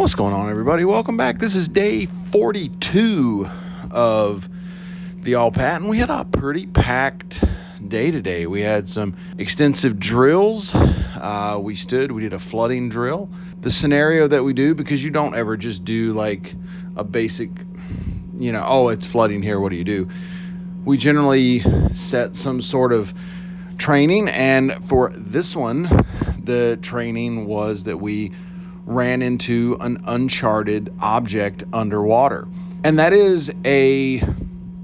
What's going on, everybody? Welcome back. This is day 42 of the ALPAT, and we had a pretty packed day today. We had some extensive drills. We did a flooding drill. The scenario that we do, because you don't ever just do like a basic, it's flooding here, what do you do? We generally set some sort of training, and for this one, the training was that we ran into an uncharted object underwater. And that is a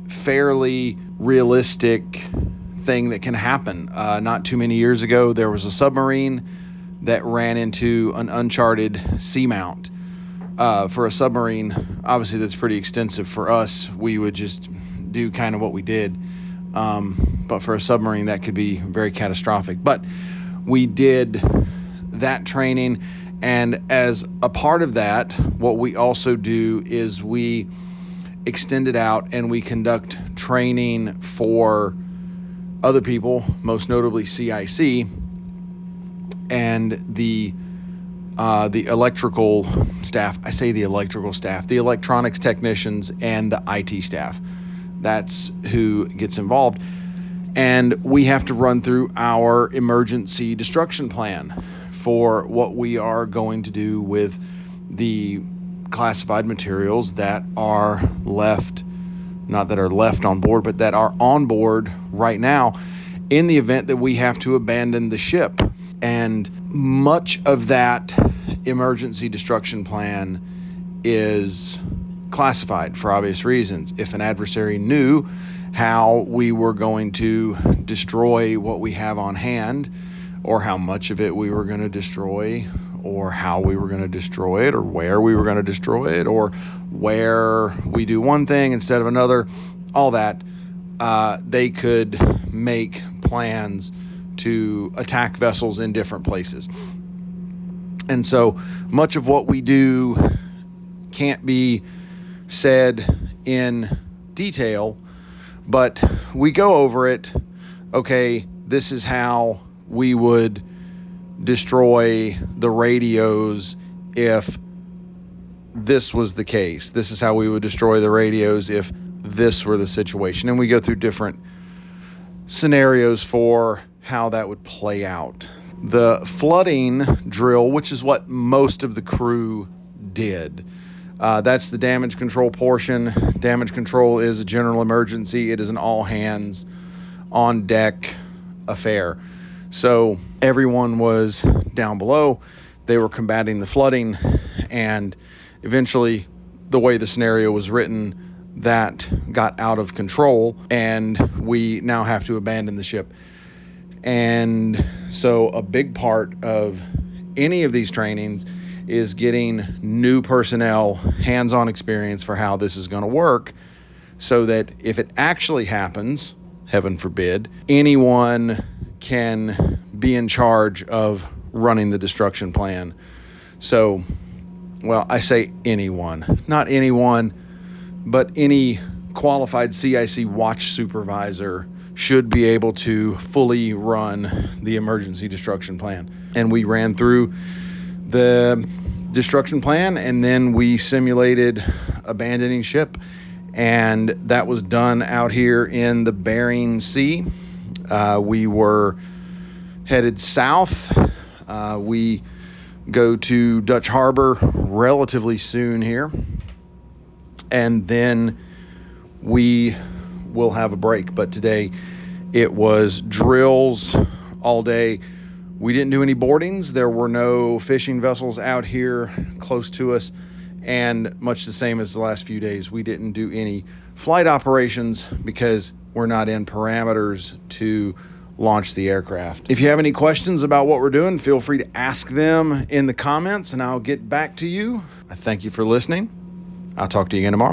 fairly realistic thing that can happen. Not too many years ago, there was a submarine that ran into an uncharted seamount. For a submarine, obviously that's pretty extensive. For us, we would just do kind of what we did. But for a submarine, that could be very catastrophic. But we did that training. And as a part of that, what we also do is we extend it out and we conduct training for other people, most notably CIC and the electrical staff. I say the electrical staff, the electronics technicians and the IT staff. That's who gets involved. And we have to run through our emergency destruction plan for what we are going to do with the classified materials that are left, not that are left on board, but that are on board right now in the event that we have to abandon the ship. And much of that emergency destruction plan is classified for obvious reasons. If an adversary knew how we were going to destroy what we have on hand, or how much of it we were going to destroy, or how we were going to destroy it, or where we were going to destroy it, or where we do one thing instead of another, all that, they could make plans to attack vessels in different places. And so much of what we do can't be said in detail, but we go over it. Okay, this is how we would destroy the radios if this was the case. This is how we would destroy the radios if this were the situation. And we go through different scenarios for how that would play out. The flooding drill, which is what most of the crew did, that's the damage control portion. Damage control is a general emergency. It is an all hands on deck affair. So everyone was down below. They were combating the flooding, and eventually the way the scenario was written, that got out of control, and we now have to abandon the ship. And so a big part of any of these trainings is getting new personnel hands-on experience for how this is going to work, so that if it actually happens, heaven forbid, anyone can be in charge of running the destruction plan. So, well, I say anyone, not anyone, but any qualified CIC watch supervisor should be able to fully run the emergency destruction plan. And we ran through the destruction plan, and then we simulated abandoning ship. And that was done out here in the Bering Sea. We were headed south. We go to Dutch Harbor relatively soon here. And then we will have a break. But today it was drills all day. We didn't do any boardings. There were no fishing vessels out here close to us. And much the same as the last few days, we didn't do any flight operations because we're not in parameters to launch the aircraft. If you have any questions about what we're doing, feel free to ask them in the comments and I'll get back to you. I thank you for listening. I'll talk to you again tomorrow.